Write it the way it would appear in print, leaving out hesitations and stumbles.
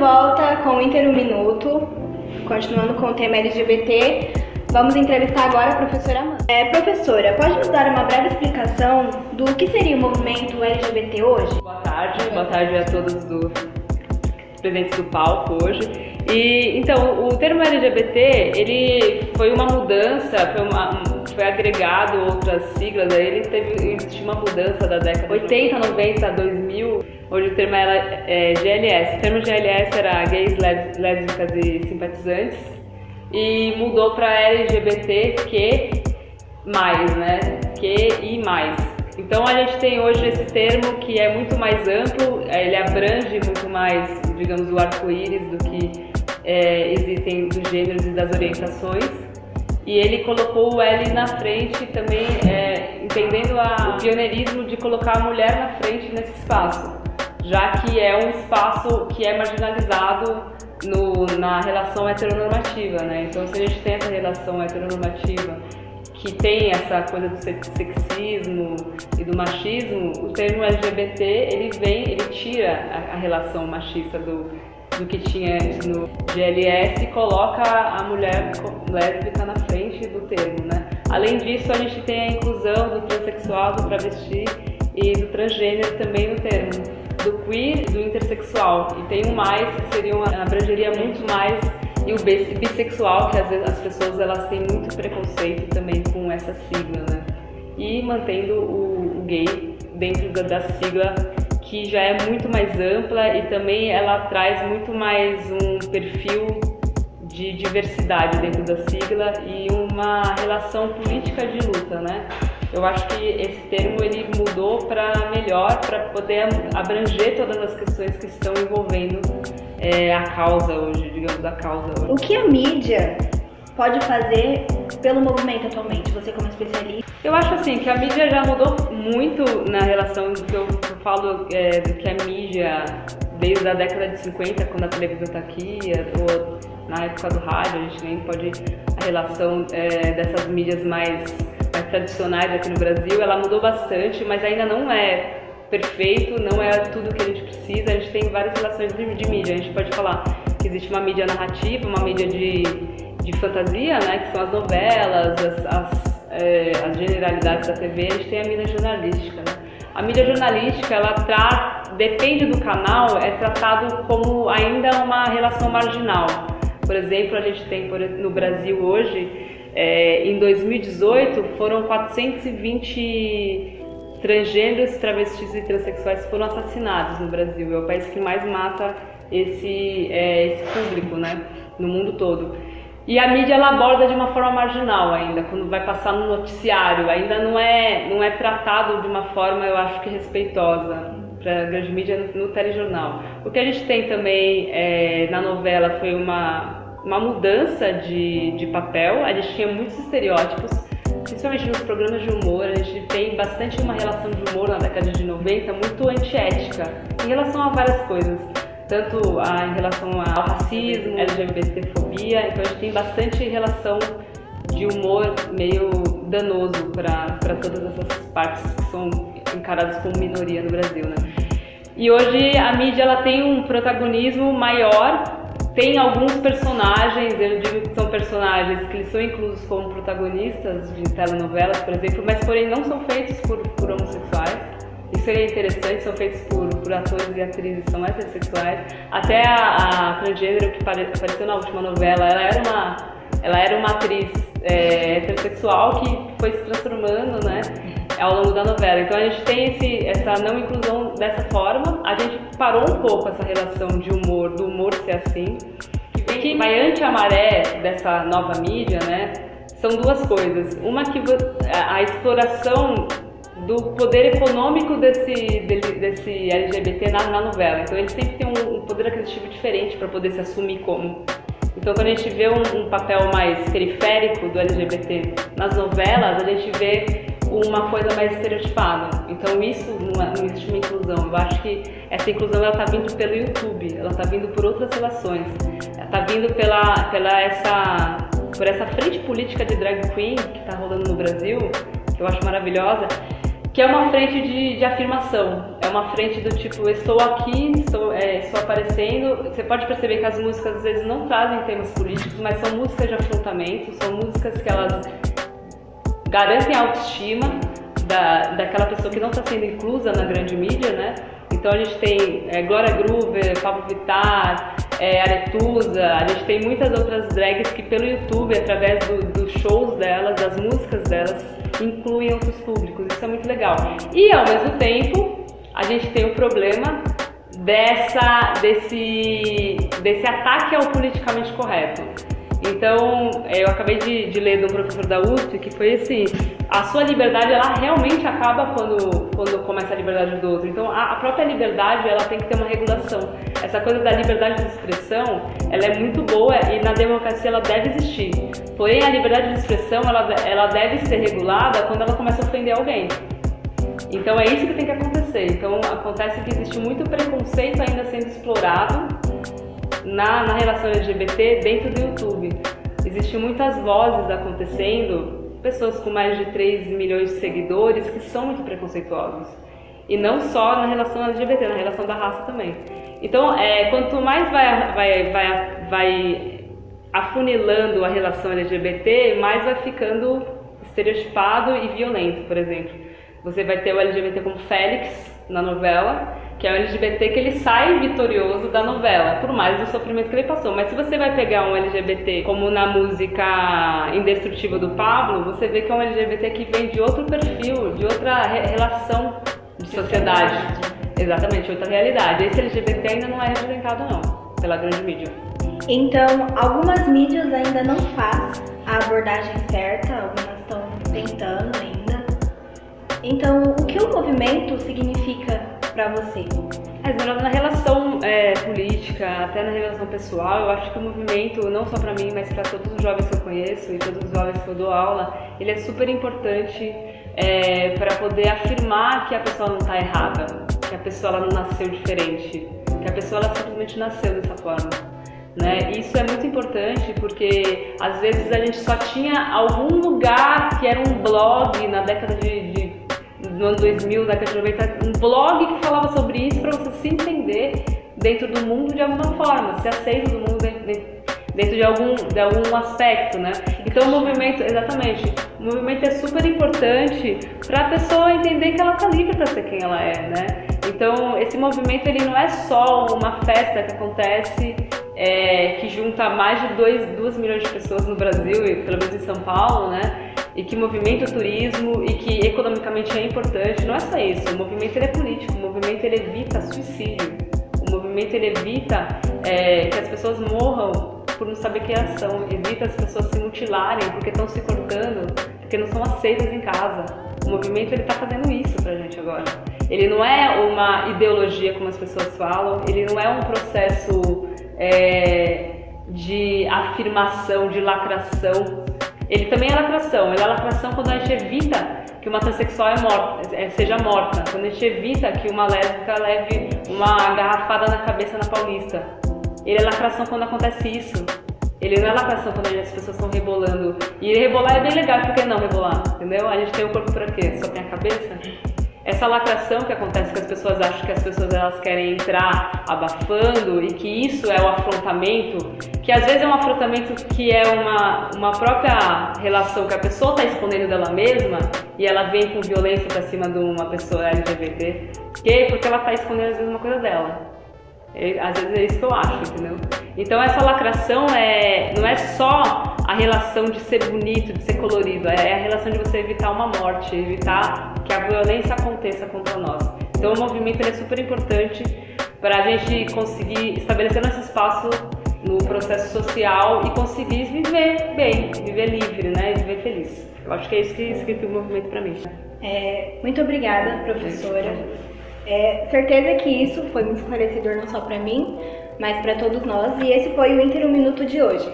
volta com o Inter 1 Minuto, continuando com o tema LGBT. Vamos entrevistar agora a professora Amanda. Professora, pode nos dar uma breve explicação do que seria o movimento LGBT hoje? Boa tarde a todos presentes do palco hoje. Então, o termo LGBT, ele foi uma mudança, foi agregado outras siglas, aí existe uma mudança da década 80, 90, 2000, onde o termo era GLS. O termo GLS era gays, lésbicas e simpatizantes, e mudou para LGBTQ+, né? QI+. Então a gente tem hoje esse termo que é muito mais amplo, ele abrange muito mais, digamos, o arco-íris do que existem dos gêneros e das orientações. E ele colocou o L na frente também, entendendo o pioneirismo de colocar a mulher na frente nesse espaço, já que é um espaço que é marginalizado na relação heteronormativa, né? Então, se a gente tem essa relação heteronormativa que tem essa coisa do sexismo e do machismo, o termo LGBT, ele tira a relação machista do que tinha no GLS e coloca a mulher lésbica na frente do termo, né? Além disso, a gente tem a inclusão do transexual, do travesti e do transgênero também no termo, do queer e do intersexual. E tem um mais, que abrangeria muito mais, e o bissexual, que às vezes as pessoas elas têm muito preconceito também com essa sigla, né? E mantendo o gay dentro da sigla, que já é muito mais ampla, e também ela traz muito mais um perfil de diversidade dentro da sigla e uma relação política de luta, né? Eu acho que esse termo ele mudou para melhor, para poder abranger todas as questões que estão envolvendo a causa hoje, digamos, a causa hoje. O que a mídia pode fazer pelo movimento atualmente, você como especialista? Eu acho assim que a mídia já mudou muito na relação do que eu falo, do que a mídia, desde a década de 50, quando a televisão está aqui, ou na época do rádio, a gente nem pode, a relação dessas mídias mais tradicionais aqui no Brasil, ela mudou bastante, mas ainda não é perfeito, não é tudo que a gente precisa. A gente tem várias relações de mídia. A gente pode falar que existe uma mídia narrativa, uma mídia de fantasia, né, que são as novelas, as generalidades da TV. A gente tem a mídia jornalística, né? A mídia jornalística, ela depende do canal, é tratado como ainda uma relação marginal. Por exemplo, a gente tem no Brasil hoje, em 2018, foram 420 transgêneros, travestis e transexuais foram assassinados no Brasil. É o país que mais mata esse público, né, no mundo todo. E a mídia ela aborda de uma forma marginal ainda, quando vai passar no noticiário, ainda não é tratado de uma forma, eu acho que respeitosa para a grande mídia no telejornal. O que a gente tem também na novela foi uma mudança de papel. A gente tinha muitos estereótipos, principalmente nos programas de humor. A gente tem bastante uma relação de humor na década de 90 muito antiética em relação a várias coisas, tanto em relação ao racismo, LGBTfobia. Então a gente tem bastante relação de humor meio danoso para todas essas partes que são encaradas como minoria no Brasil, né? E hoje a mídia ela tem um protagonismo maior. Tem alguns personagens, eu digo que são personagens que eles são inclusos como protagonistas de telenovelas, por exemplo, mas porém não são feitos por homossexuais. Isso seria interessante, são feitos por atores e atrizes que são heterossexuais. Até a transgênero que apareceu na última novela, ela era uma atriz heterossexual que foi se transformando, né, ao longo da novela. Então a gente tem essa não inclusão dessa forma. A gente parou um pouco essa relação de humor, do humor ser assim, que vai ante a maré dessa nova mídia, né? São duas coisas. Uma que a exploração do poder econômico desse LGBT na novela. Então ele sempre tem um poder aquisitivo diferente para poder se assumir como. Então quando a gente vê um papel mais periférico do LGBT nas novelas, a gente vê uma coisa mais estereotipada. Então isso não existe uma inclusão. Eu acho que essa inclusão ela está vindo pelo YouTube, ela está vindo por outras relações, ela está vindo por essa frente política de drag queen que está rolando no Brasil, que eu acho maravilhosa, que é uma frente de afirmação, é uma frente do tipo, estou aqui, estou aparecendo. Você pode perceber que as músicas às vezes não trazem temas políticos, mas são músicas de afrontamento, são músicas que elas garantem a autoestima daquela pessoa que não está sendo inclusa na grande mídia, né? Então a gente tem Glória Groover, Pablo Vittar, Aretusa, a gente tem muitas outras drags que pelo YouTube, através dos shows delas, das músicas delas, incluem outros públicos. Isso é muito legal. E ao mesmo tempo, a gente tem o problema desse ataque ao politicamente correto. Então, eu acabei de ler de um professor da USP que foi assim, a sua liberdade ela realmente acaba quando começa a liberdade do outro. Então, a própria liberdade ela tem que ter uma regulação. Essa coisa da liberdade de expressão, ela é muito boa e na democracia ela deve existir. Porém, a liberdade de expressão ela deve ser regulada quando ela começa a ofender alguém. Então, é isso que tem que acontecer. Então, acontece que existe muito preconceito ainda sendo explorado na relação LGBT dentro do YouTube. Existem muitas vozes acontecendo, pessoas com mais de 3 milhões de seguidores que são muito preconceituosas. E não só na relação LGBT, na relação da raça também. Então, quanto mais vai afunilando a relação LGBT, mais vai ficando estereotipado e violento, por exemplo. Você vai ter o LGBT como Félix na novela, que é o LGBT que ele sai vitorioso da novela, por mais do sofrimento que ele passou. Mas se você vai pegar um LGBT, como na música Indestrutível do Pablo, você vê que é um LGBT que vem de outro perfil, de outra relação de sociedade. Exatamente, outra realidade. Esse LGBT ainda não é representado não, pela grande mídia. Então, algumas mídias ainda não fazem a abordagem certa, algumas estão tentando ainda. Então, o que o movimento significa para você? Na relação política, até na relação pessoal, eu acho que o movimento, não só para mim, mas para todos os jovens que eu conheço e todos os jovens que eu dou aula, ele é super importante para poder afirmar que a pessoa não está errada, que a pessoa ela não nasceu diferente, que a pessoa ela simplesmente nasceu dessa forma. Né? Isso é muito importante porque às vezes a gente só tinha algum lugar que era um blog na década no ano 2000, década de 90, um blog que falava sobre isso para você se entender dentro do mundo de alguma forma, se aceita do mundo dentro de algum aspecto, né? Então o movimento, exatamente, o movimento é super importante para a pessoa entender que ela está livre para ser quem ela é, né? Então esse movimento ele não é só uma festa que acontece que junta mais de 2 milhões de pessoas no Brasil e pelo menos em São Paulo, né? E que movimenta o turismo e que economicamente é importante. Não é só isso, o movimento ele é político, o movimento ele evita suicídio, o movimento ele evita que as pessoas morram por não saber quem elas são, evita as pessoas se mutilarem porque estão se cortando, porque não são aceitas em casa. O movimento ele está fazendo isso pra gente agora. Ele não é uma ideologia como as pessoas falam, ele não é um processo de afirmação, de lacração. Ele também é lacração, ele é lacração quando a gente evita que uma transexual seja morta, quando a gente evita que uma lésbica leve uma garrafada na cabeça na Paulista. Ele é lacração quando acontece isso. Ele não é lacração quando as pessoas estão rebolando. E rebolar é bem legal, por que não rebolar? Entendeu? A gente tem o corpo pra quê? Só tem a cabeça? Essa lacração que acontece, que as pessoas acham que as pessoas elas querem entrar abafando e que isso é o afrontamento, que às vezes é um afrontamento que é uma própria relação que a pessoa está escondendo dela mesma e ela vem com violência pra cima de uma pessoa LGBT, porque ela está escondendo às vezes uma coisa dela. Às vezes é isso que eu acho, entendeu? Então essa lacração não é só a relação de ser bonito, de ser colorido, é a relação de você evitar uma morte, evitar que a violência aconteça contra nós. Então o movimento é super importante para a gente conseguir estabelecer nosso espaço no processo social e conseguir viver bem, viver livre, né? Viver feliz. Eu acho que é isso que significa o movimento para mim. Muito obrigada, professora. Certeza que isso foi muito esclarecedor não só para mim, mas para todos nós. E esse foi o Inter 1 Minuto de hoje.